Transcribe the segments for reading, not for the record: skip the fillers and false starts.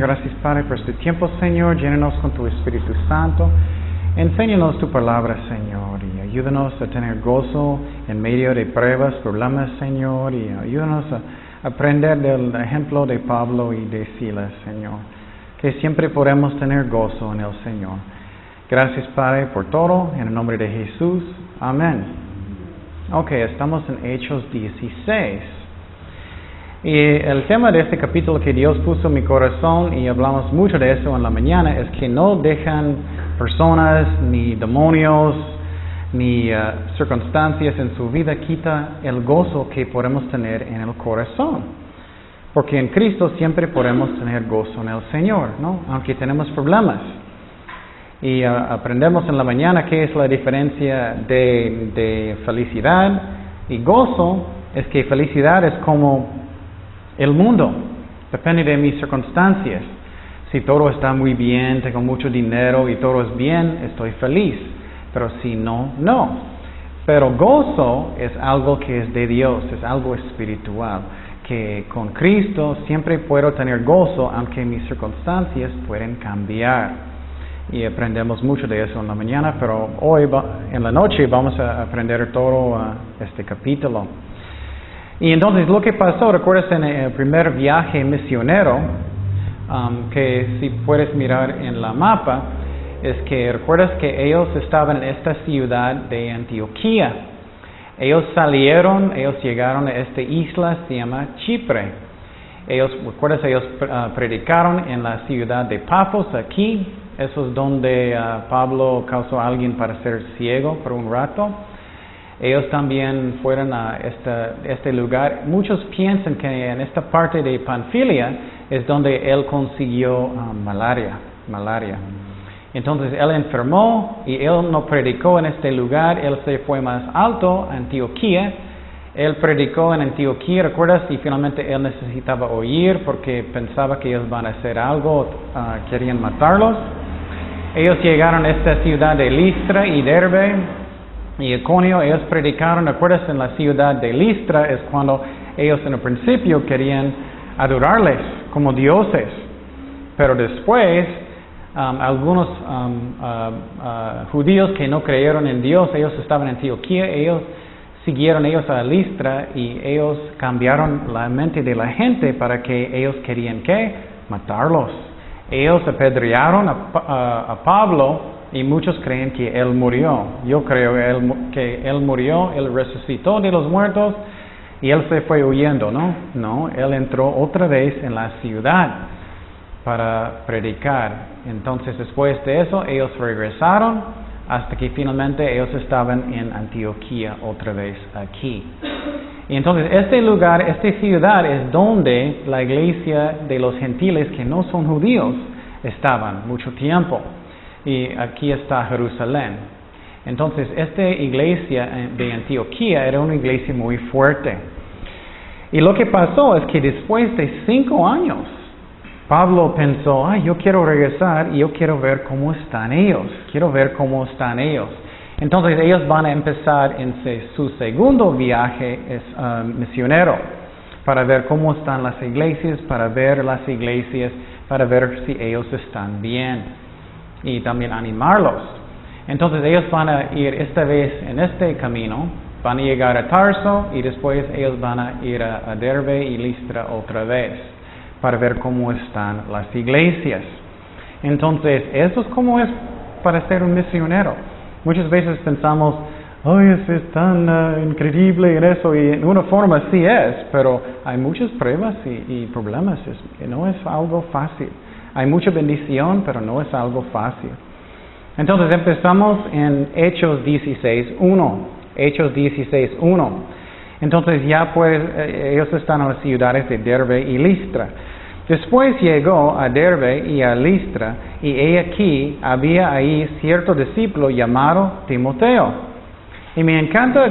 Gracias, Padre, por este tiempo, Señor. Llénanos con tu Espíritu Santo. Enséñanos tu palabra, Señor, y ayúdanos a tener gozo en medio de pruebas, problemas, Señor, y ayúdanos a aprender del ejemplo de Pablo y de Silas, Señor, que siempre podemos tener gozo en el Señor. Gracias, Padre, por todo, en el nombre de Jesús. Amén. Ok, estamos en Hechos 16. Y el tema de este capítulo que Dios puso en mi corazón, y hablamos mucho de eso en la mañana, es que no dejan personas, ni demonios, ni circunstancias en su vida quita el gozo que podemos tener en el corazón. Porque en Cristo siempre podemos tener gozo en el Señor, ¿no? Aunque tenemos problemas. Y aprendemos en la mañana qué es la diferencia de felicidad y gozo. Es que felicidad es como el mundo, depende de mis circunstancias. Si todo está muy bien, tengo mucho dinero y todo es bien, estoy feliz. Pero si no, no. Pero gozo es algo que es de Dios, es algo espiritual. Que con Cristo siempre puedo tener gozo, aunque mis circunstancias pueden cambiar. Y aprendemos mucho de eso en la mañana, pero hoy en la noche vamos a aprender todo este capítulo. Y entonces lo que pasó, recuerdas en el primer viaje misionero, que si puedes mirar en la mapa, es que recuerdas que ellos estaban en esta ciudad de Antioquía. Ellos llegaron a esta isla, se llama Chipre. Ellos predicaron en la ciudad de Pafos, aquí. Eso es donde Pablo causó a alguien para ser ciego por un rato. Ellos también fueron a este lugar. Muchos piensan que en esta parte de Panfilia es donde él consiguió malaria. Entonces él enfermó y él no predicó en este lugar. Él se fue más alto, a Antioquía. Él predicó en Antioquía, ¿recuerdas? Y finalmente él necesitaba oír porque pensaba que ellos van a hacer algo, querían matarlos. Ellos llegaron a esta ciudad de Listra y Derbe y Iconio. Ellos predicaron, ¿recuerdas? En la ciudad de Listra es cuando ellos en el principio querían adorarles como dioses. Pero después, algunos judíos que no creyeron en Dios, ellos estaban en Antioquía, ellos siguieron a Listra y ellos cambiaron la mente de la gente para que ellos querían ¿qué? Matarlos. Ellos apedrearon a Pablo y muchos creen que él murió. Yo creo que él murió, él resucitó de los muertos y él se fue huyendo, ¿no? No, él entró otra vez en la ciudad para predicar. Entonces después de eso ellos regresaron hasta que finalmente ellos estaban en Antioquía otra vez aquí. Y entonces este lugar, esta ciudad es donde la iglesia de los gentiles que no son judíos estaban mucho tiempo. Y aquí está Jerusalén. Entonces esta iglesia de Antioquía era una iglesia muy fuerte. Y lo que pasó es que después de 5 años, Pablo pensó, yo quiero regresar y yo quiero ver cómo están ellos. Entonces ellos van a empezar en su segundo viaje misionero para ver cómo están las iglesias, para ver si ellos están bien y también animarlos. Entonces ellos van a ir esta vez en este camino, van a llegar a Tarso y después ellos van a ir a Derbe y Listra otra vez para ver cómo están las iglesias. Entonces eso es como es para ser un misionero. Muchas veces pensamos, es tan increíble en eso, y en una forma sí es, pero hay muchas pruebas y problemas, no es algo fácil. Hay mucha bendición, pero no es algo fácil. Entonces empezamos en Hechos 16:1. Hechos 16:1. Entonces ya pues ellos están en las ciudades de Derbe y Listra. Después llegó a Derbe y a Listra, y he aquí había ahí cierto discípulo llamado Timoteo. Y me encanta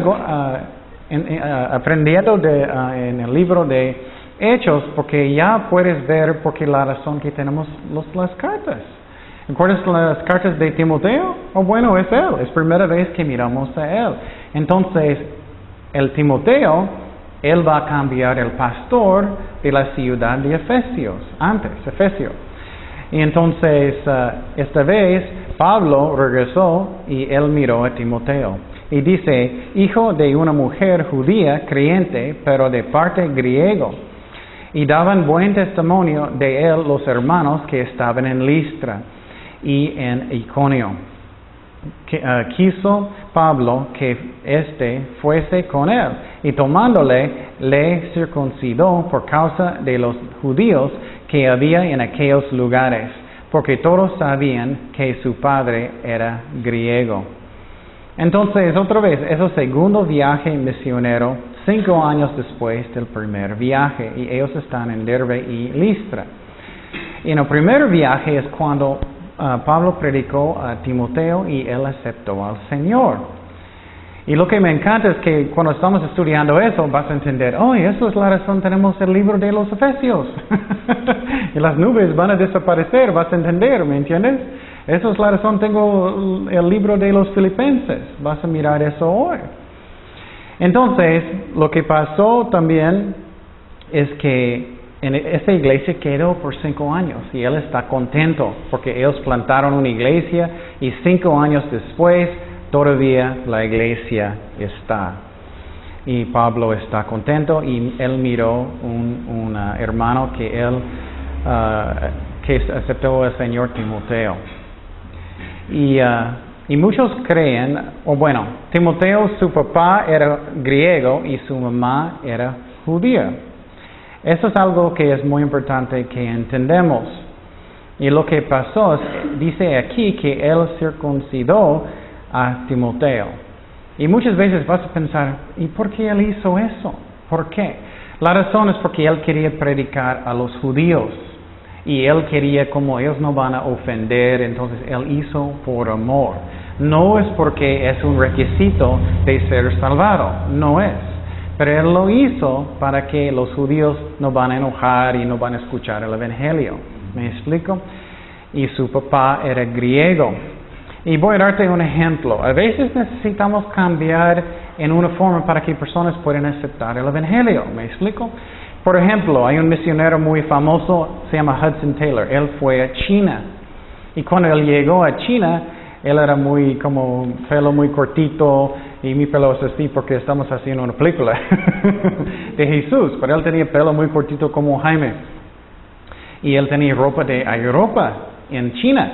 aprendiendo en el libro de Hechos, porque ya puedes ver porque la razón que tenemos las cartas. ¿Recuerdas las cartas de Timoteo? Bueno, es él, es primera vez que miramos a él. Entonces, el Timoteo, él va a cambiar el pastor de la ciudad de Efesios, Efesios. Y entonces, esta vez, Pablo regresó y él miró a Timoteo. Y dice, hijo de una mujer judía, creyente, pero de parte griego. Y daban buen testimonio de él los hermanos que estaban en Listra y en Iconio. Quiso Pablo que éste fuese con él, y tomándole, le circuncidó por causa de los judíos que había en aquellos lugares, porque todos sabían que su padre era griego. Entonces, otra vez, es el segundo viaje misionero, 5 años después del primer viaje, y ellos están en Derbe y Listra. Y en el primer viaje es cuando Pablo predicó a Timoteo y él aceptó al Señor. Y lo que me encanta es que cuando estamos estudiando eso, vas a entender, eso es la razón, tenemos el libro de los Efesios. Y las nubes van a desaparecer, vas a entender, ¿me entiendes? Esa es la razón, tengo el libro de los Filipenses, vas a mirar eso hoy. Entonces, lo que pasó también es que en esa iglesia quedó por 5 años y él está contento porque ellos plantaron una iglesia y 5 años después todavía la iglesia está. Y Pablo está contento y él miró un hermano que él que aceptó al Señor, Timoteo. Y muchos creen, Timoteo, su papá era griego y su mamá era judía. Eso es algo que es muy importante que entendemos. Y lo que pasó, dice aquí que él circuncidó a Timoteo. Y muchas veces vas a pensar, ¿y por qué él hizo eso? ¿Por qué? La razón es porque él quería predicar a los judíos. Y él quería, como ellos no van a ofender, entonces él hizo por amor. No es porque es un requisito de ser salvado, no es. Pero él lo hizo para que los judíos no van a enojar y no van a escuchar el Evangelio. ¿Me explico? Y su papá era griego. Y voy a darte un ejemplo. A veces necesitamos cambiar en una forma para que personas puedan aceptar el Evangelio. ¿Me explico? Por ejemplo, hay un misionero muy famoso, se llama Hudson Taylor. Él fue a China. Y cuando él llegó a China, él era pelo muy cortito, y mi pelo es así porque estamos haciendo una película de Jesús, pero él tenía pelo muy cortito como Jaime. Y él tenía ropa de Europa en China.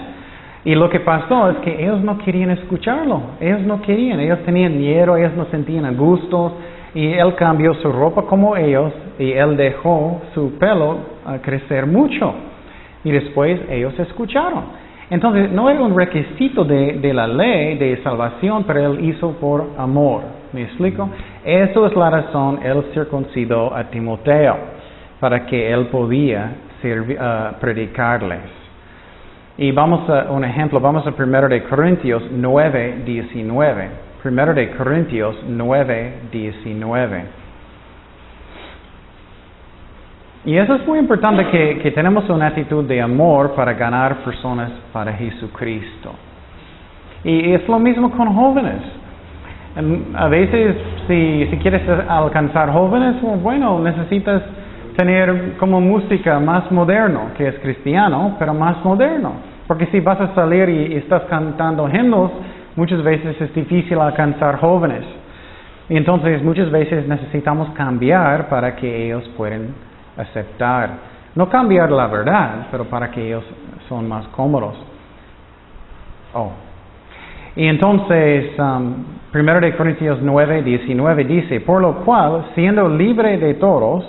Y lo que pasó es que ellos no querían escucharlo. Ellos no querían, ellos tenían miedo, ellos no sentían a gusto. Y él cambió su ropa como ellos y él dejó su pelo crecer mucho. Y después ellos escucharon. Entonces, no era un requisito de la ley de salvación, pero él hizo por amor. ¿Me explico? Eso es la razón, él circuncidó a Timoteo, para que él podía predicarles. Y vamos a un ejemplo, vamos a 1 de Corintios 9, 19. 1 de Corintios 9, 19. Y eso es muy importante que tenemos una actitud de amor para ganar personas para Jesucristo. Y es lo mismo con jóvenes. A veces, si quieres alcanzar jóvenes, necesitas tener como música más moderno, que es cristiano, pero más moderno. Porque si vas a salir y estás cantando himnos, muchas veces es difícil alcanzar jóvenes. Y entonces muchas veces necesitamos cambiar para que ellos puedan aceptar. No cambiar la verdad, pero para que ellos son más cómodos. Y entonces, 1 de Corintios 9, 19 dice, por lo cual, siendo libre de todos,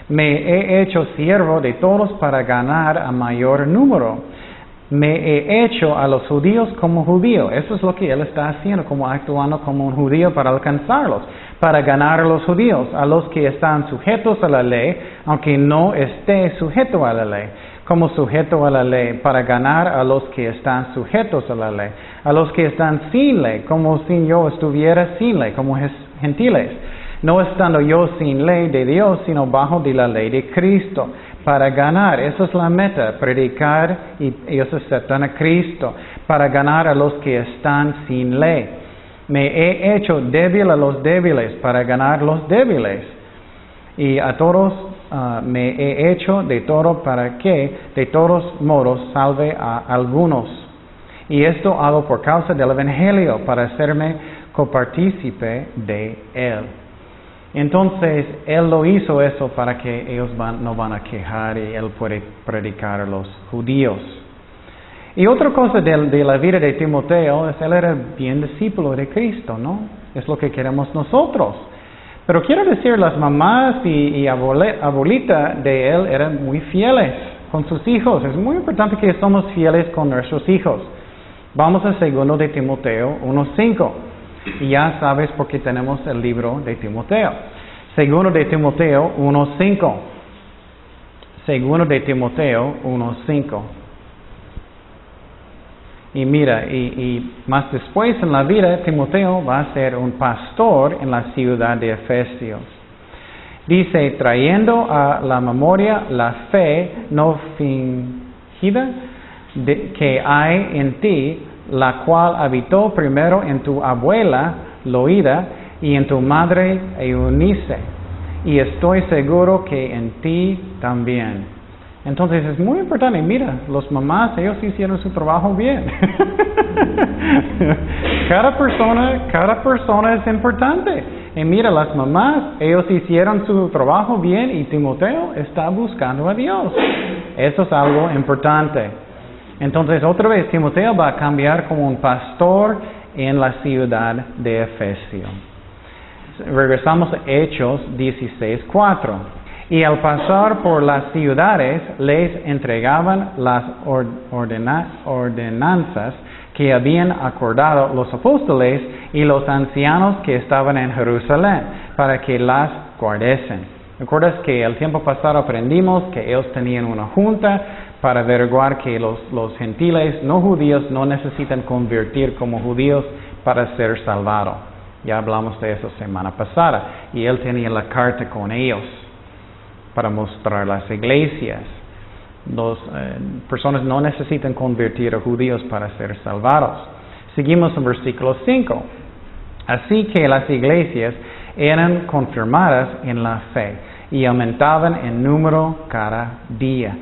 me he hecho siervo de todos para ganar a mayor número. Me he hecho a los judíos como judío. Eso es lo que él está haciendo, como actuando como un judío para alcanzarlos, para ganar a los judíos, a los que están sujetos a la ley, aunque no esté sujeto a la ley, como sujeto a la ley, para ganar a los que están sujetos a la ley, a los que están sin ley, como si yo estuviera sin ley, como gentiles, no estando yo sin ley de Dios, sino bajo de la ley de Cristo, para ganar. Esa es la meta, predicar y ellos aceptan a Cristo, para ganar a los que están sin ley. Me he hecho débil a los débiles para ganar los débiles. Y a todos me he hecho de todo para que de todos modos salve a algunos. Y esto hago por causa del Evangelio, para hacerme copartícipe de él. Entonces, él lo hizo eso para que ellos no van a quejar y él puede predicar a los judíos. Y otra cosa de la vida de Timoteo es él era bien discípulo de Cristo, ¿no? Es lo que queremos nosotros. Pero quiero decir, las mamás y abuelita de él eran muy fieles con sus hijos. Es muy importante que somos fieles con nuestros hijos. Vamos a 2 de Timoteo 1:5. Y ya sabes por qué tenemos el libro de Timoteo. 2 de Timoteo 1:5. 2 de Timoteo 1:5. Y mira, y más después en la vida, Timoteo va a ser un pastor en la ciudad de Efesios. Dice, trayendo a la memoria la fe no fingida que hay en ti, la cual habitó primero en tu abuela Loida y en tu madre Eunice, y estoy seguro que en ti también. Entonces es muy importante, mira, los mamás, ellos hicieron su trabajo bien. Cada persona es importante. Y mira, las mamás, ellos hicieron su trabajo bien y Timoteo está buscando a Dios. Eso es algo importante. Entonces, otra vez, Timoteo va a cambiar como un pastor en la ciudad de Efesio. Regresamos a Hechos 16:4. Y al pasar por las ciudades, les entregaban las ordenanzas que habían acordado los apóstoles y los ancianos que estaban en Jerusalén, para que las guardesen. ¿Recuerdas que el tiempo pasado aprendimos que ellos tenían una junta para averiguar que los gentiles no judíos no necesitan convertir como judíos para ser salvados? Ya hablamos de eso semana pasada. Y él tenía la carta con ellos para mostrar las iglesias. Las personas no necesitan convertir a judíos para ser salvados. Seguimos en versículo 5. Así que las iglesias eran confirmadas en la fe y aumentaban en número cada día.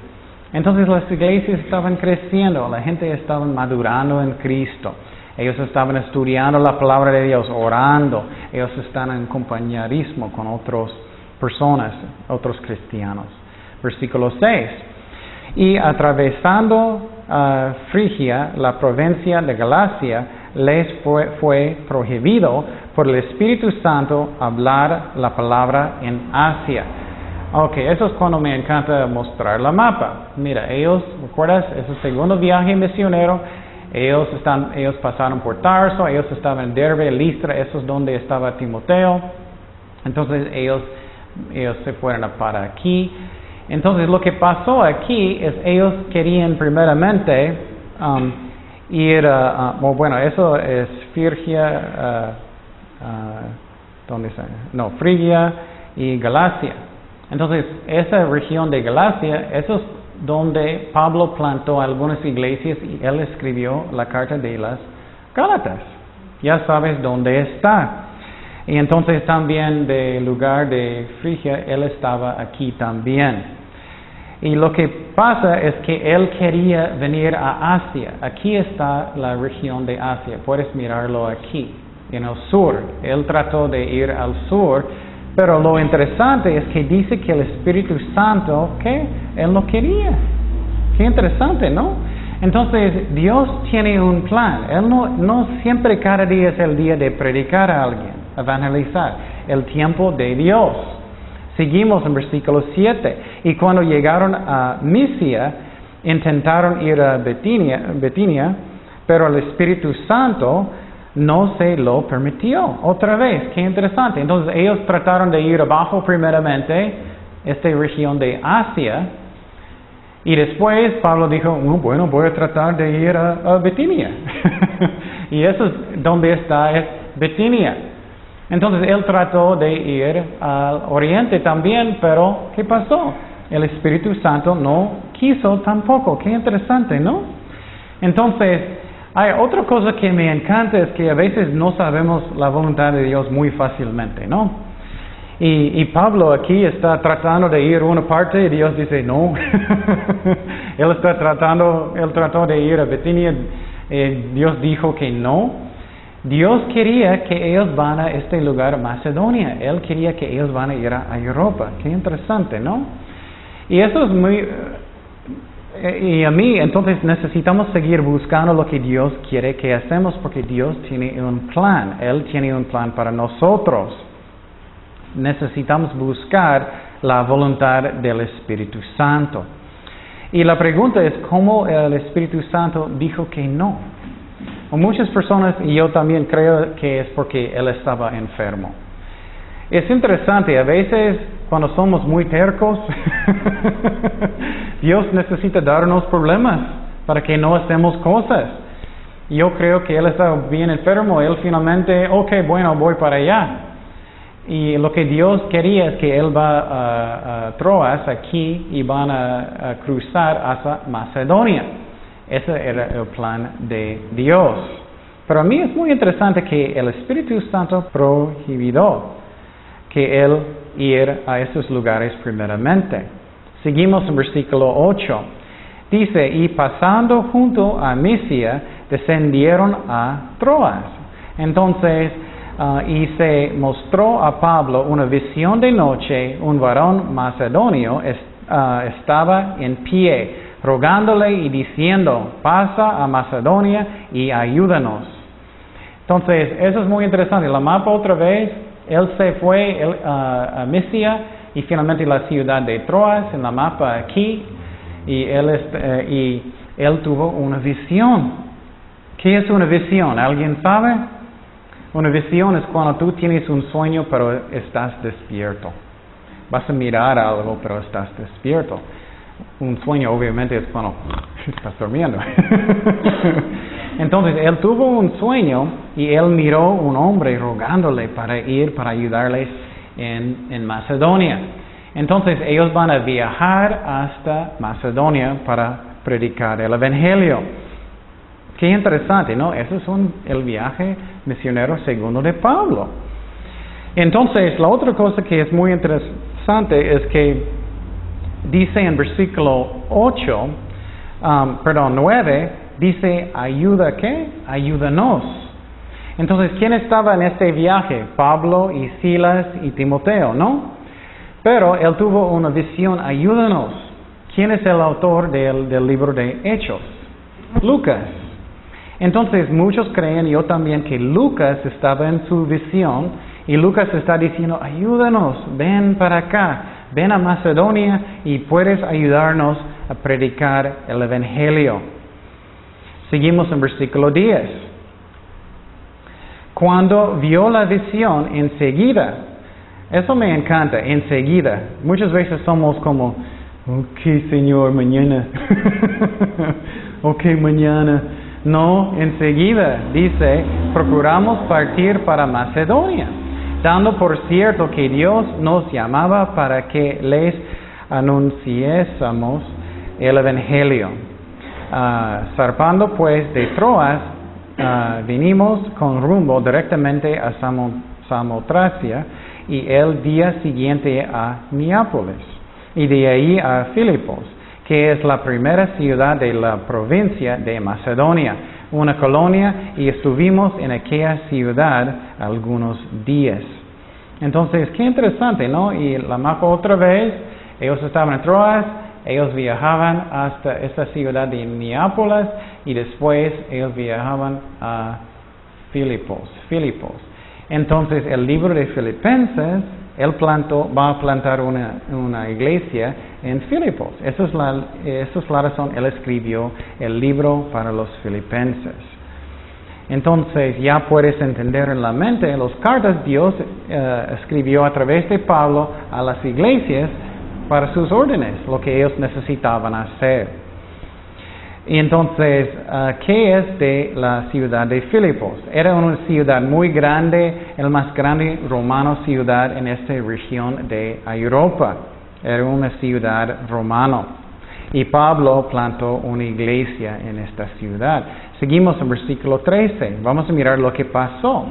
Entonces las iglesias estaban creciendo, la gente estaba madurando en Cristo. Ellos estaban estudiando la palabra de Dios, orando. Ellos están en compañerismo con otras personas, otros cristianos. Versículo 6. Y atravesando Frigia, la provincia de Galacia, les fue prohibido por el Espíritu Santo hablar la palabra en Asia. Ok, eso es cuando me encanta mostrar la mapa. Mira, ellos, ¿recuerdas? Es el segundo viaje misionero. Ellos pasaron por Tarso, ellos estaban en Derbe, Listra, eso es donde estaba Timoteo. Entonces ellos se fueron para aquí. Entonces lo que pasó aquí es ellos querían primeramente ir eso es Frigia, Frigia y Galacia. Entonces esa región de Galacia, eso es donde Pablo plantó algunas iglesias y él escribió la carta de las Gálatas. Ya sabes dónde está. Y entonces también del lugar de Frigia, él estaba aquí también. Y lo que pasa es que él quería venir a Asia. Aquí está la región de Asia. Puedes mirarlo aquí, en el sur. Él trató de ir al sur, pero lo interesante es que dice que el Espíritu Santo, que él no quería. Qué interesante, ¿no? Entonces, Dios tiene un plan. Él no siempre cada día es el día de predicar a alguien, evangelizar. El tiempo de Dios. Seguimos en versículo 7. Y cuando llegaron a Misia, intentaron ir a Betinia, pero el Espíritu Santo no se lo permitió. Otra vez, qué interesante. Entonces ellos trataron de ir abajo primeramente, esta región de Asia, y después Pablo dijo, bueno, voy a tratar de ir a Betinia. Y eso es donde está Betinia. Entonces él trató de ir al oriente también, pero ¿qué pasó? El Espíritu Santo no quiso tampoco. Qué interesante, ¿no? Entonces, hay otra cosa que me encanta es que a veces no sabemos la voluntad de Dios muy fácilmente, ¿no? Y Pablo aquí está tratando de ir a una parte y Dios dice no. Él trató de ir a Bitinia, Dios dijo que no. Dios quería que ellos van a este lugar, Macedonia. Él quería que ellos van a ir a Europa. Qué interesante, ¿no? Y eso es muy... y a mí, entonces necesitamos seguir buscando lo que Dios quiere que hacemos porque Dios tiene un plan. Él tiene un plan para nosotros. Necesitamos buscar la voluntad del Espíritu Santo. Y la pregunta es, ¿cómo el Espíritu Santo dijo que no? Muchas personas, y yo también creo que es porque Él estaba enfermo. Es interesante, a veces cuando somos muy tercos, Dios necesita darnos problemas para que no hacemos cosas. Yo creo que Él estaba bien enfermo, Él finalmente, bueno, voy para allá. Y lo que Dios quería es que Él va a Troas aquí y van a cruzar hasta Macedonia. Ese era el plan de Dios. Pero a mí es muy interesante que el Espíritu Santo prohibió que Él ir a esos lugares primeramente. Seguimos en versículo 8. Dice, y pasando junto a Misia, descendieron a Troas. Entonces, y se mostró a Pablo una visión de noche, un varón macedonio estaba en pie, rogándole y diciendo, pasa a Macedonia y ayúdanos. Entonces, eso es muy interesante. La mapa otra vez, él se fue a Misia y finalmente la ciudad de Troas en la mapa aquí, y él tuvo una visión. ¿Qué es una visión? ¿Alguien sabe? Una visión es cuando tú tienes un sueño pero estás despierto. Vas a mirar algo pero estás despierto. Un sueño obviamente es cuando estás durmiendo. Entonces él tuvo un sueño y él miró un hombre rogándole para ir para ayudarles en Macedonia. Entonces ellos van a viajar hasta Macedonia para predicar el Evangelio. Qué interesante, ¿no? Ese es el viaje misionero segundo de Pablo. Entonces, la otra cosa que es muy interesante es que dice en versículo 9, dice, ¿ayuda qué? Ayúdanos. Entonces, ¿quién estaba en este viaje? Pablo y Silas y Timoteo, ¿no? Pero él tuvo una visión, ayúdanos. ¿Quién es el autor del libro de Hechos? Lucas. Entonces muchos creen, yo también, que Lucas estaba en su visión y Lucas está diciendo, ayúdanos, ven para acá, ven a Macedonia y puedes ayudarnos a predicar el Evangelio. Seguimos en versículo 10. Cuando vio la visión, enseguida, eso me encanta, enseguida. Muchas veces somos como, Señor, mañana. Mañana. No, enseguida, dice, procuramos partir para Macedonia, dando por cierto que Dios nos llamaba para que les anunciásemos el Evangelio. Zarpando pues de Troas, vinimos con rumbo directamente a Samotracia y el día siguiente a Neápolis y de ahí a Filipos, que es la primera ciudad de la provincia de Macedonia, una colonia, y estuvimos en aquella ciudad algunos días. Entonces, qué interesante, ¿no? Y la mapa otra vez, ellos estaban en Troas, ellos viajaban hasta esta ciudad de Neápolis, y después ellos viajaban a Filipos. Entonces, el libro de Filipenses, él va a plantar una iglesia en Filipos. Esa es la razón él escribió el libro para los filipenses. Entonces ya puedes entender en la mente, las cartas Dios escribió a través de Pablo a las iglesias para sus órdenes, lo que ellos necesitaban hacer. Y entonces, ¿qué es de la ciudad de Filipos? Era una ciudad muy grande, el más grande ciudad en esta región de Europa. Era una ciudad romana. Y Pablo plantó una iglesia en esta ciudad. Seguimos en versículo 13. Vamos a mirar lo que pasó.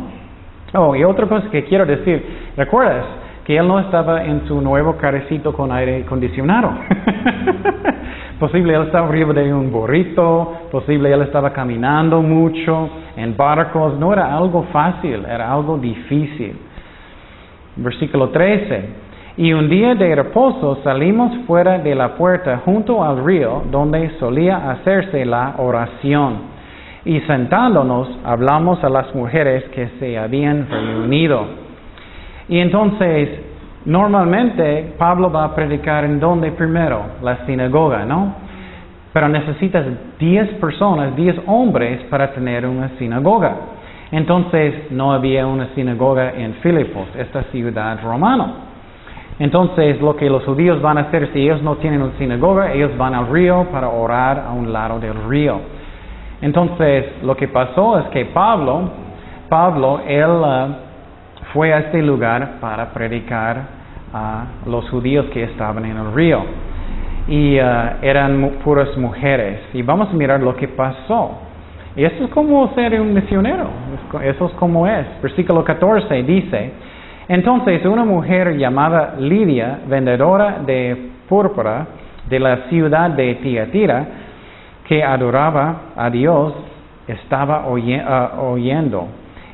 Y otra cosa que quiero decir, ¿recuerdas que él no estaba en su nuevo carrecito con aire acondicionado. Posible él estaba arriba de un burrito, posible él estaba caminando mucho en barcos. No era algo fácil, era algo difícil. Versículo 13. Y un día de reposo salimos fuera de la puerta junto al río donde solía hacerse la oración. Y sentándonos hablamos a las mujeres que se habían reunido. Y entonces, normalmente Pablo va a predicar en donde primero, la sinagoga, ¿no? Pero necesitas 10 personas, 10 hombres para tener una sinagoga. Entonces no había una sinagoga en Filipos, esta ciudad romana. Entonces lo que los judíos van a hacer, si ellos no tienen una sinagoga, ellos van al río para orar a un lado del río. Entonces lo que pasó es que Pablo, él fue a este lugar para predicar a los judíos que estaban en el río. Y eran puras mujeres. Y vamos a mirar lo que pasó. Y eso es como ser un misionero. Eso es como es. Versículo 14 dice: entonces una mujer llamada Lidia, vendedora de púrpura de la ciudad de Tiatira, que adoraba a Dios, estaba oyendo.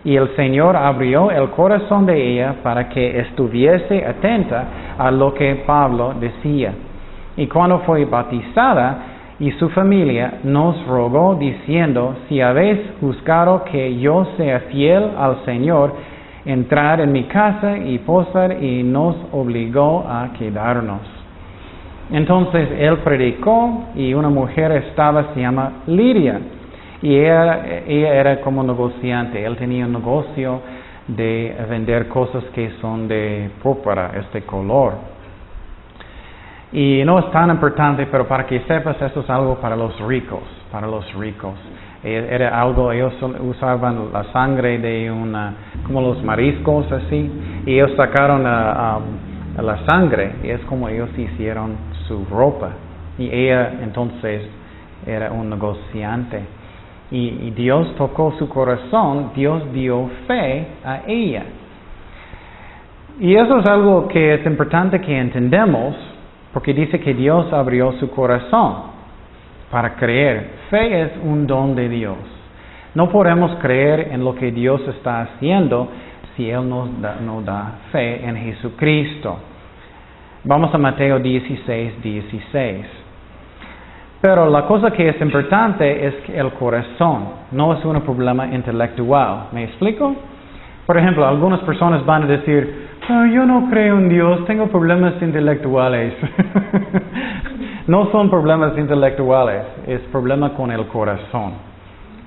Y el Señor abrió el corazón de ella para que estuviese atenta a lo que Pablo decía. Y cuando fue bautizada y su familia nos rogó diciendo: si habéis juzgado que yo sea fiel al Señor, entrar en mi casa y posar, y nos obligó a quedarnos. Entonces él predicó y una mujer se llama Lidia, y ella era como negociante. Él tenía un negocio de vender cosas que son de púrpura, este color. Y no es tan importante, pero para que sepas, esto es algo para los ricos, Era algo, ellos usaban la sangre de como los mariscos así, y ellos sacaron la sangre, y es como ellos hicieron su ropa. Y ella entonces era un negociante. Y Dios tocó su corazón, Dios dio fe a ella. Y eso es algo que es importante que entendamos, porque dice que Dios abrió su corazón para creer. Fe es un don de Dios. No podemos creer en lo que Dios está haciendo si Él no da fe en Jesucristo. Vamos a Mateo 16:16. Pero la cosa que es importante es el corazón, no es un problema intelectual. ¿Me explico? Por ejemplo, algunas personas van a decir: yo no creo en Dios, tengo problemas intelectuales. No son problemas intelectuales, es problema con el corazón.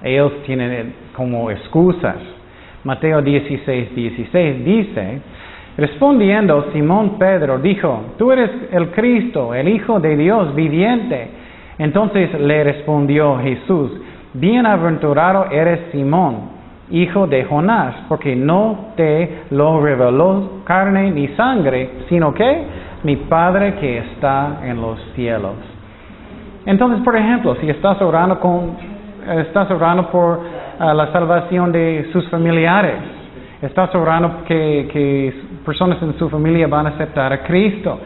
Ellos tienen como excusas. Mateo 16:16 dice: respondiendo Simón Pedro dijo: tú eres el Cristo, el Hijo de Dios viviente. Entonces le respondió Jesús: bienaventurado eres Simón, hijo de Jonás, porque no te lo reveló carne ni sangre, sino que mi Padre que está en los cielos. Entonces, por ejemplo, si estás orando por la salvación de sus familiares, estás orando que personas en su familia van a aceptar a Cristo.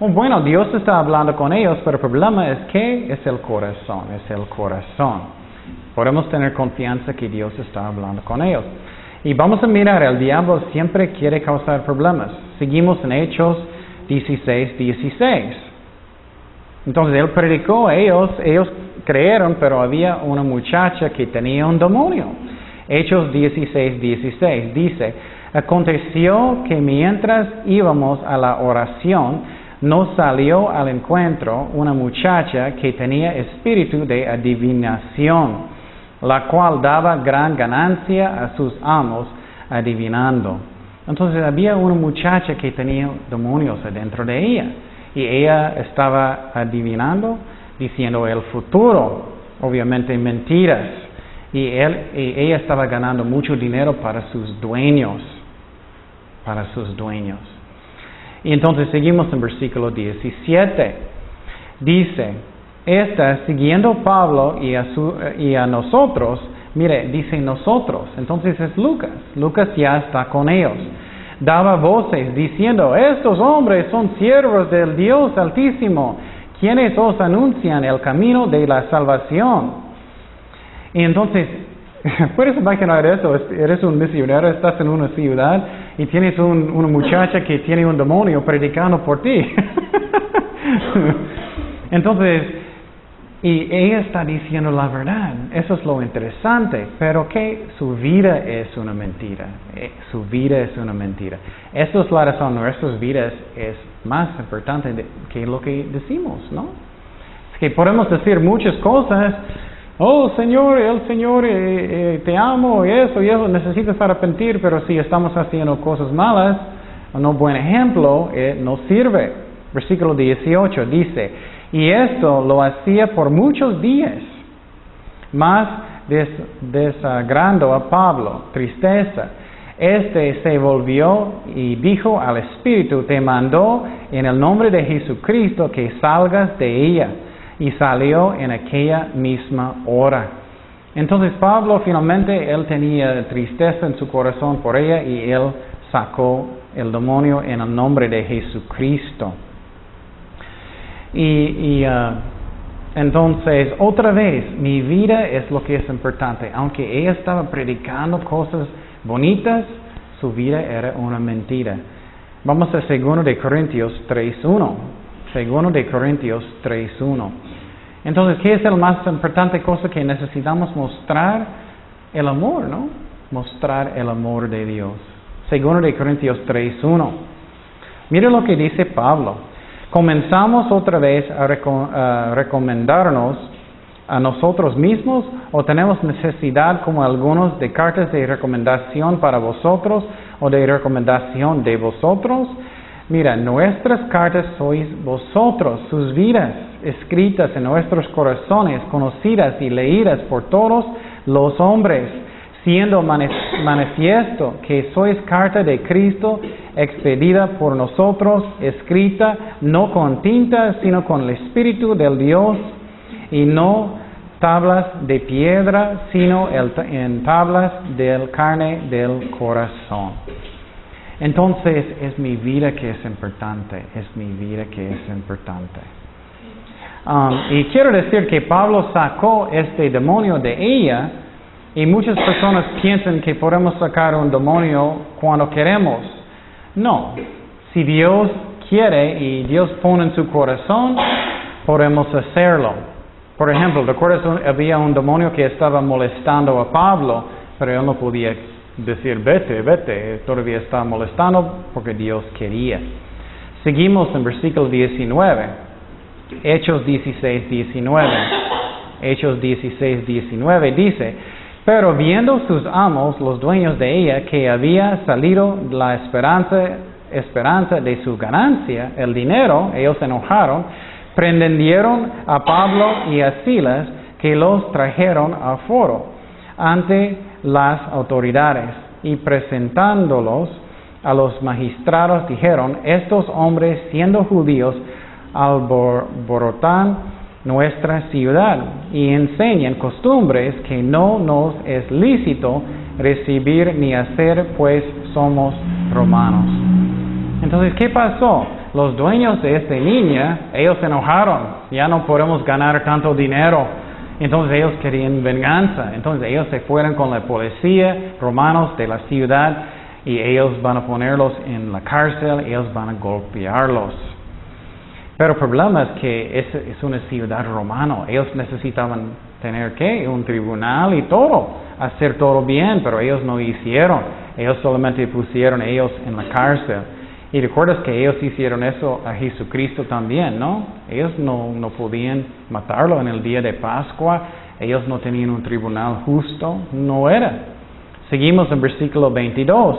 Bueno, Dios está hablando con ellos, pero el problema es que es el corazón. Podemos tener confianza que Dios está hablando con ellos. Y vamos a mirar, el diablo siempre quiere causar problemas. Seguimos en Hechos 16:16. Entonces él predicó, ellos creyeron, pero había una muchacha que tenía un demonio. Hechos 16:16 dice: aconteció que mientras íbamos a la oración, nos salió al encuentro una muchacha que tenía espíritu de adivinación, la cual daba gran ganancia a sus amos adivinando. Entonces había una muchacha que tenía demonios adentro de ella, y ella estaba adivinando, diciendo el futuro, obviamente mentiras, y ella estaba ganando mucho dinero para sus dueños. Y entonces seguimos en versículo 17. Dice: siguiendo Pablo y a nosotros, mire, dice nosotros, entonces es Lucas. Lucas ya está con ellos. daba voces diciendo, estos hombres son siervos del Dios Altísimo, quienes os anuncian el camino de la salvación. Y entonces, puedes imaginar eso, eres un misionero, estás en una ciudad y tienes una muchacha que tiene un demonio predicando por ti. Entonces, y ella está diciendo la verdad, eso es lo interesante, pero que su vida es una mentira, su vida es una mentira. Esa es la razón, nuestras vidas es más importante que lo que decimos, ¿no? Es que podemos decir muchas cosas, oh Señor, el Señor te amo, y eso, necesitas arrepentir, pero si estamos haciendo cosas malas, no buen ejemplo, no sirve. Versículo 18 dice, y esto lo hacía por muchos días, más desagrando a Pablo, tristeza. Este se volvió y dijo al Espíritu, te mandó en el nombre de Jesucristo que salgas de ella. Y salió en aquella misma hora. Entonces Pablo finalmente, él tenía tristeza en su corazón por ella y él sacó el demonio en el nombre de Jesucristo. Entonces, otra vez, mi vida es lo que es importante. Aunque ella estaba predicando cosas bonitas, su vida era una mentira. Vamos a 2 de Corintios 3:1. 2 de Corintios 3:1. Entonces, ¿qué es la más importante cosa que necesitamos mostrar? El amor, ¿no? Mostrar el amor de Dios. 2 de Corintios 3:1. Mire lo que dice Pablo. ¿Comenzamos otra vez a recomendarnos a nosotros mismos o tenemos necesidad como algunos de cartas de recomendación para vosotros o de recomendación de vosotros? Mira, nuestras cartas sois vosotros, sus vidas escritas en nuestros corazones, conocidas y leídas por todos los hombres, siendo manifiesto que sois carta de Cristo, expedida por nosotros, escrita no con tinta, sino con el Espíritu del Dios, y no tablas de piedra, sino en tablas de carne del corazón. Entonces, es mi vida que es importante, es mi vida que es importante. Y quiero decir que Pablo sacó este demonio de ella, y muchas personas piensan que podemos sacar un demonio cuando queremos. No, si Dios quiere y Dios pone en su corazón, podemos hacerlo. Por ejemplo, ¿recuerdas? Había un demonio que estaba molestando a Pablo, pero él no podía decir, vete, todavía está molestando porque Dios quería. Seguimos en versículo 19, Hechos 16:19. Hechos 16:19 dice, pero viendo sus amos, los dueños de ella, que había salido la esperanza de su ganancia, el dinero, ellos se enojaron, prendieron a Pablo y a Silas, que los trajeron a foro ante las autoridades, y presentándolos a los magistrados dijeron, estos hombres siendo judíos alborotan nuestra ciudad y enseñan costumbres que no nos es lícito recibir ni hacer, pues somos romanos. Entonces, ¿qué pasó? Los dueños de esta niña, ellos se enojaron, ya no podemos ganar tanto dinero. Entonces ellos querían venganza. Entonces ellos se fueron con la policía romanos de la ciudad y ellos van a ponerlos en la cárcel, ellos van a golpearlos. Pero el problema es que es una ciudad romana. Ellos necesitaban tener ¿qué? Un tribunal y todo, hacer todo bien, pero ellos no hicieron. Ellos solamente pusieron ellos en la cárcel. Y recuerdas que ellos hicieron eso a Jesucristo también, ¿no? Ellos no podían matarlo en el día de Pascua. Ellos no tenían un tribunal justo. No era. Seguimos en versículo 22.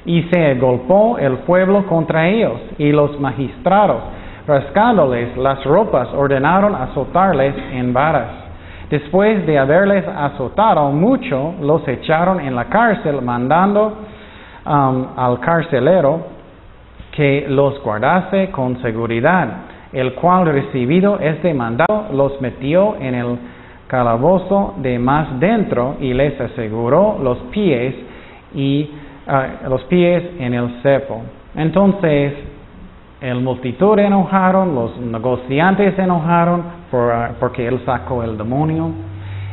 Y se golpeó el pueblo contra ellos, y los magistrados, rascándoles las ropas, ordenaron azotarles en varas. Después de haberles azotado mucho, los echaron en la cárcel, mandando al carcelero que los guardase con seguridad, el cual, recibido este mandado, los metió en el calabozo de más dentro y les aseguró los pies y los pies en el cepo. Entonces, el multitud enojaron, los negociantes se enojaron porque él sacó el demonio.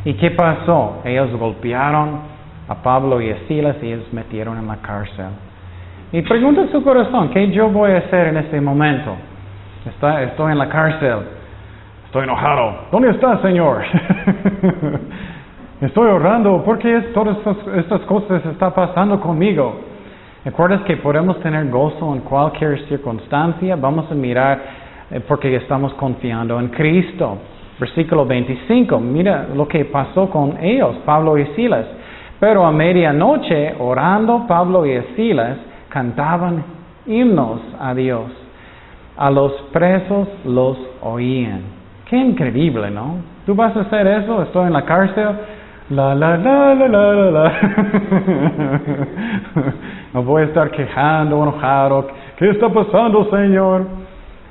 ¿Y qué pasó? Ellos golpearon a Pablo y a Silas y ellos metieron en la cárcel. Y pregunta su corazón, ¿qué yo voy a hacer en este momento? Estoy en la cárcel, estoy enojado. ¿Dónde está, Señor? Estoy orando, ¿por qué todas estas cosas están pasando conmigo? ¿Recuerdas que podemos tener gozo en cualquier circunstancia? Vamos a mirar porque estamos confiando en Cristo. Versículo 25, mira lo que pasó con ellos, Pablo y Silas. Pero a medianoche, orando, Pablo y Silas cantaban himnos a Dios. A los presos los oían. Qué increíble, ¿no? ¿Tú vas a hacer eso? Estoy en la cárcel. La, la, la, la, la, la, la. No voy a estar quejando, enojado. ¿Qué está pasando, Señor?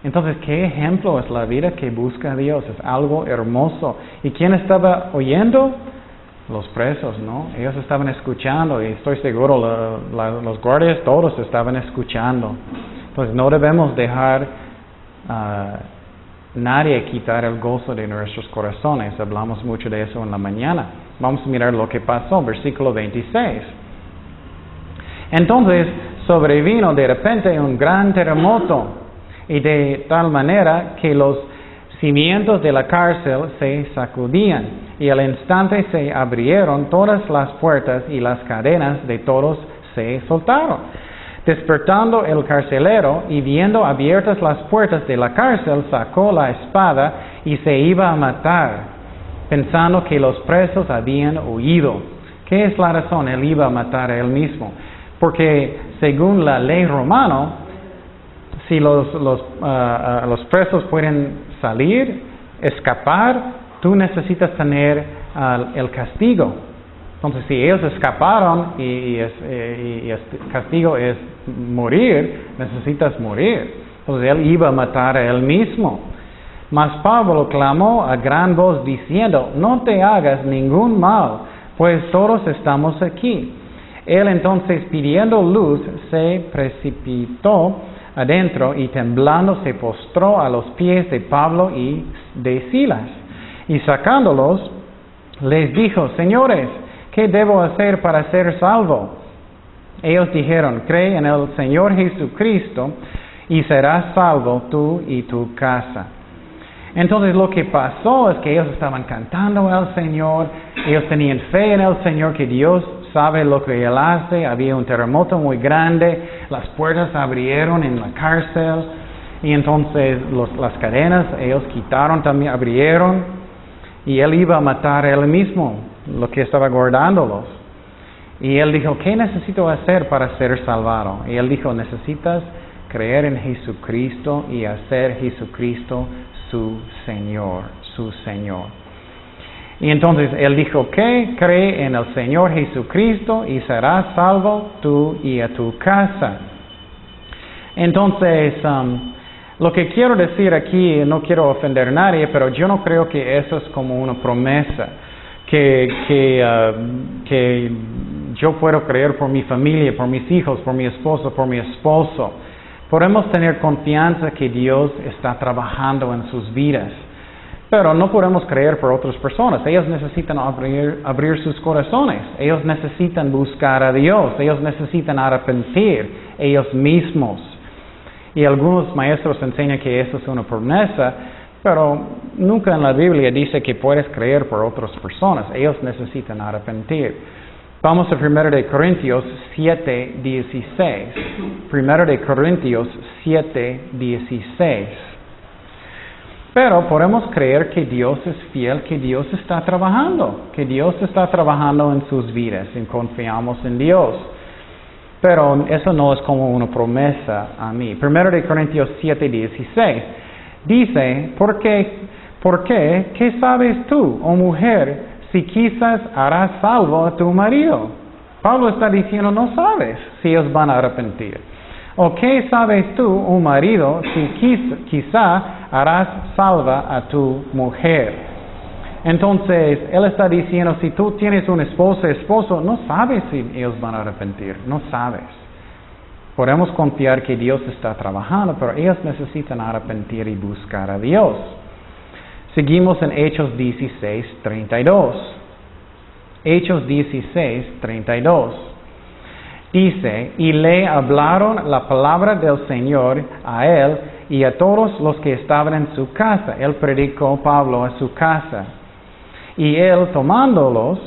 Entonces, ¿qué ejemplo es la vida que busca a Dios? Es algo hermoso. ¿Y quién estaba oyendo? Los presos, ¿no? Ellos estaban escuchando y estoy seguro los guardias todos estaban escuchando. Entonces, no debemos dejar nadie quitar el gozo de nuestros corazones. Hablamos mucho de eso en la mañana. Vamos a mirar lo que pasó, versículo 26. Entonces, sobrevino de repente un gran terremoto y de tal manera que los cimientos de la cárcel se sacudían y al instante se abrieron todas las puertas y las cadenas de todos se soltaron. Despertando el carcelero y viendo abiertas las puertas de la cárcel, sacó la espada y se iba a matar, pensando que los presos habían huido. ¿Qué es la razón? Él iba a matar a él mismo. Porque según la ley romana, si los presos pueden salir, escapar, tú necesitas tener el castigo. Entonces, si ellos escaparon y el castigo es morir, necesitas morir. Entonces, él iba a matar a él mismo. Mas Pablo clamó a gran voz diciendo, no te hagas ningún mal, pues todos estamos aquí. Él entonces, pidiendo luz, se precipitó adentro y temblando se postró a los pies de Pablo y de Silas. Y sacándolos, les dijo, señores, ¿qué debo hacer para ser salvo? Ellos dijeron, cree en el Señor Jesucristo y serás salvo tú y tu casa. Entonces lo que pasó es que ellos estaban cantando al Señor, ellos tenían fe en el Señor que Dios sabe lo que Él hace, había un terremoto muy grande, las puertas se abrieron en la cárcel y entonces las cadenas ellos quitaron también, abrieron y Él iba a matar a Él mismo, lo que estaba guardándolos. Y Él dijo, ¿qué necesito hacer para ser salvado? Y Él dijo, necesitas creer en Jesucristo y hacer Jesucristo su Señor, su Señor. Y entonces Él dijo, ¿qué? Cree en el Señor Jesucristo y serás salvo tú y a tu casa. Entonces, lo que quiero decir aquí, no quiero ofender a nadie, pero yo no creo que eso es como una promesa, que yo puedo creer por mi familia, por mis hijos, por mi esposo, por mi esposo. Podemos tener confianza que Dios está trabajando en sus vidas, pero no podemos creer por otras personas. Ellos necesitan abrir sus corazones, ellos necesitan buscar a Dios, ellos necesitan arrepentir ellos mismos. Y algunos maestros enseñan que eso es una promesa, pero nunca en la Biblia dice que puedes creer por otras personas. Ellos necesitan arrepentir. Vamos a 1 de Corintios 7:16. 1 de Corintios 7:16. Pero podemos creer que Dios es fiel, que Dios está trabajando en sus vidas y confiamos en Dios. Pero eso no es como una promesa a mí. 1 de Corintios 7:16 dice, ¿por qué? ¿Qué sabes tú, oh mujer, si quizás harás salvo a tu marido? Pablo está diciendo, no sabes si ellos van a arrepentir. ¿O qué sabes tú, oh marido, si quizá harás salva a tu mujer? Entonces, Él está diciendo, si tú tienes un esposo, no sabes si ellos van a arrepentir, no sabes. Podemos confiar que Dios está trabajando, pero ellos necesitan arrepentir y buscar a Dios. Seguimos en Hechos 16:32. Hechos 16:32. Dice, y le hablaron la palabra del Señor a él y a todos los que estaban en su casa. Él predicó Pablo a su casa. Y él, tomándolos,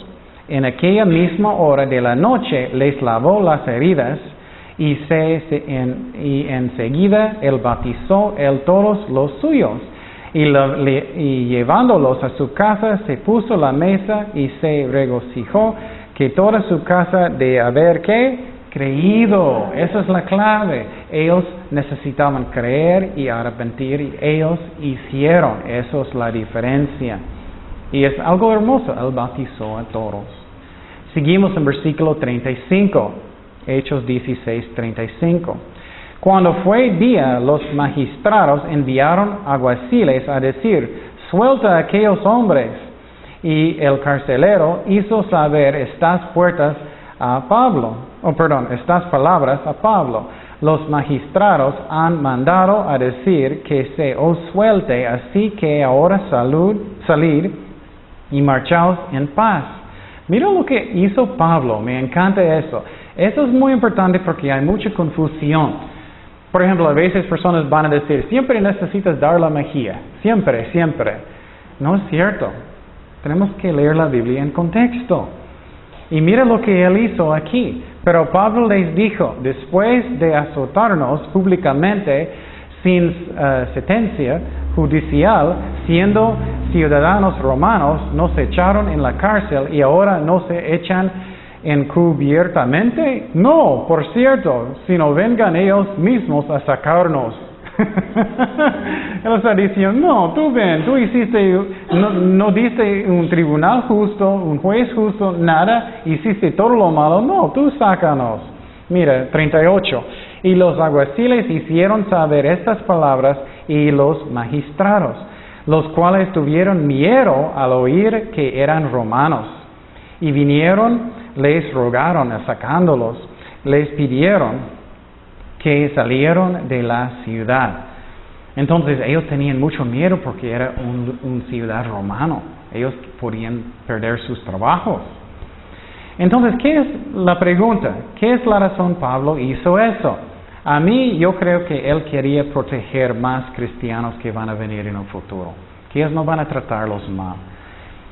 en aquella misma hora de la noche, les lavó las heridas, y enseguida él bautizó él todos los suyos. Y llevándolos a su casa, se puso la mesa y se regocijó que toda su casa de haber ¿qué? Creído. Esa es la clave. Ellos necesitaban creer y arrepentir, y ellos hicieron. Eso es la diferencia. Y es algo hermoso. Él bautizó a todos. Seguimos en versículo 35. Hechos 16:35. Cuando fue día, los magistrados enviaron alguaciles a decir, suelta a aquellos hombres. Y el carcelero hizo saber estas palabras a Pablo. Los magistrados han mandado a decir que se os suelte, así que ahora salid y marchaos en paz. Mira lo que hizo Pablo, me encanta eso. Eso es muy importante porque hay mucha confusión. Por ejemplo, a veces personas van a decir, siempre necesitas dar la mejilla, siempre. No es cierto. Tenemos que leer la Biblia en contexto. Y mira lo que él hizo aquí. Pero Pablo les dijo, después de azotarnos públicamente, sin sentencia judicial, siendo ciudadanos romanos, nos echaron en la cárcel y ahora no se echan encubiertamente. No, por cierto, sino vengan ellos mismos a sacarnos. Él está diciendo, no, tú ven, tú hiciste, no diste un tribunal justo, un juez justo, nada, hiciste todo lo malo, no, tú sácanos. Mira, 38. Y los alguaciles hicieron saber estas palabras y los magistrados, los cuales tuvieron miedo al oír que eran romanos. Y vinieron, les rogaron, sacándolos, les pidieron que salieron de la ciudad. Entonces ellos tenían mucho miedo porque era un ciudad romano. Ellos podían perder sus trabajos. Entonces, ¿qué es la pregunta? ¿Qué es la razón Pablo hizo eso? A mí, yo creo que él quería proteger más cristianos que van a venir en el futuro, que ellos no van a tratarlos mal.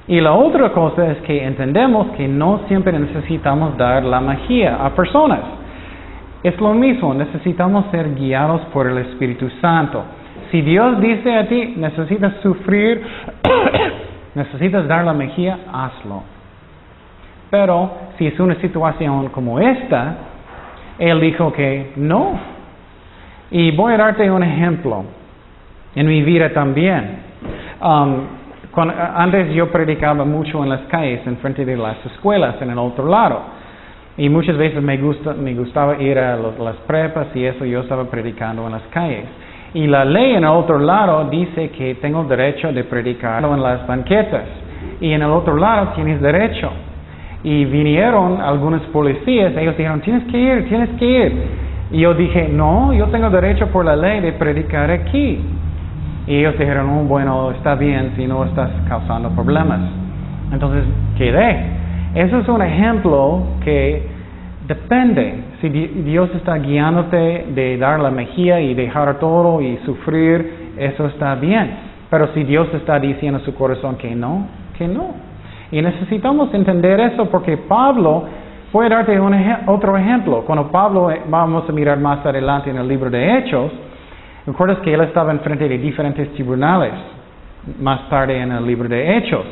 Y la otra cosa es que entendemos que no siempre necesitamos dar la magia a personas. Es lo mismo, necesitamos ser guiados por el Espíritu Santo. Si Dios dice a ti, necesitas sufrir, necesitas dar la mejilla, hazlo. Pero si es una situación como esta, Él dijo que no. Y voy a darte un ejemplo en mi vida también. Antes yo predicaba mucho en las calles, en frente de las escuelas, en el otro lado. Y muchas veces me gustaba ir a las prepas y eso, yo estaba predicando en las calles. Y la ley en el otro lado dice que tengo derecho de predicar en las banquetas. Y en el otro lado tienes derecho. Y vinieron algunos policías, ellos dijeron, tienes que ir. Y yo dije, no, yo tengo derecho por la ley de predicar aquí. Y ellos dijeron, bueno, está bien si no estás causando problemas. Entonces quedé. Eso es un ejemplo que depende. Si Dios está guiándote de dar la mejilla y dejar todo y sufrir, eso está bien. Pero si Dios está diciendo en su corazón que no. Y necesitamos entender eso porque Pablo, voy a darte otro ejemplo. Cuando Pablo, vamos a mirar más adelante en el libro de Hechos, recuerdas que él estaba enfrente de diferentes tribunales, más tarde en el libro de Hechos.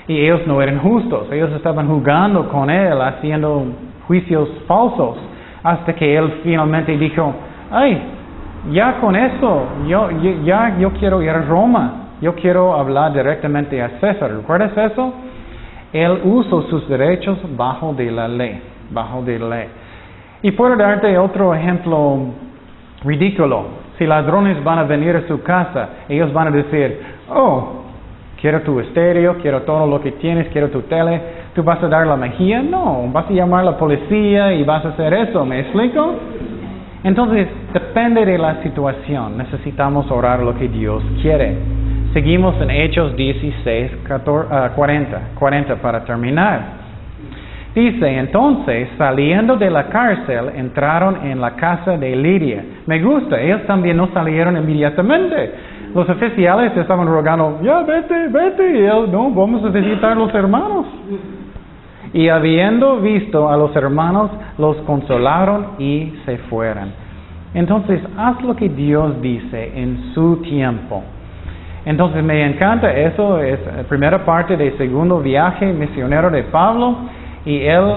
Y ellos no eran justos, ellos estaban jugando con él, haciendo juicios falsos, hasta que él finalmente dijo, ay, ya con eso, yo quiero ir a Roma, yo quiero hablar directamente a César. ¿Recuerdas eso? Él usó sus derechos bajo de la ley. Y puedo darte otro ejemplo ridículo. Si ladrones van a venir a su casa, ellos van a decir, oh, quiero tu estéreo, quiero todo lo que tienes, quiero tu tele. ¿Tú vas a dar la mejilla? No, vas a llamar a la policía y vas a hacer eso, ¿me explico? Entonces, depende de la situación. Necesitamos orar lo que Dios quiere. Seguimos en Hechos 16, 40 para terminar. Dice, entonces, saliendo de la cárcel, entraron en la casa de Lidia. Me gusta, ellos también no salieron inmediatamente. Los oficiales estaban rogando, ya vete, y él, no, vamos a visitar a los hermanos. Y habiendo visto a los hermanos, los consolaron y se fueron. Entonces, haz lo que Dios dice en su tiempo. Entonces, me encanta eso, es la primera parte del segundo viaje misionero de Pablo. Y él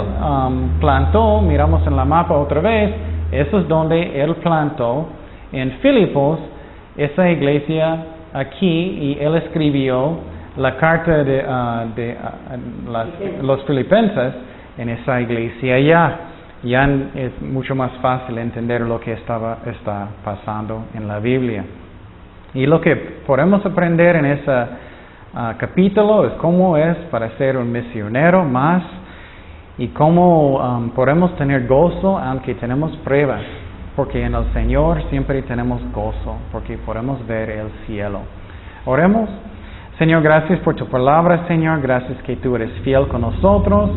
plantó, miramos en la mapa otra vez, eso es donde él plantó en Filipos, esa iglesia aquí, y él escribió la carta de los filipenses en esa iglesia allá. Ya es mucho más fácil entender lo que está pasando en la Biblia. Y lo que podemos aprender en ese capítulo es cómo es para ser un misionero más y cómo podemos tener gozo aunque tenemos pruebas. Porque en el Señor siempre tenemos gozo, porque podemos ver el cielo. Oremos. Señor, gracias por tu palabra, Señor. Gracias que tú eres fiel con nosotros.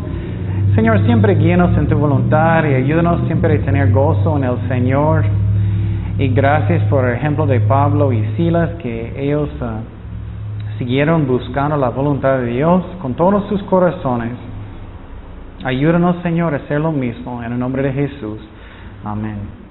Señor, siempre guíanos en tu voluntad y ayúdanos siempre a tener gozo en el Señor. Y gracias por el ejemplo de Pablo y Silas, que ellos siguieron buscando la voluntad de Dios con todos sus corazones. Ayúdanos, Señor, a hacer lo mismo. En el nombre de Jesús. Amén.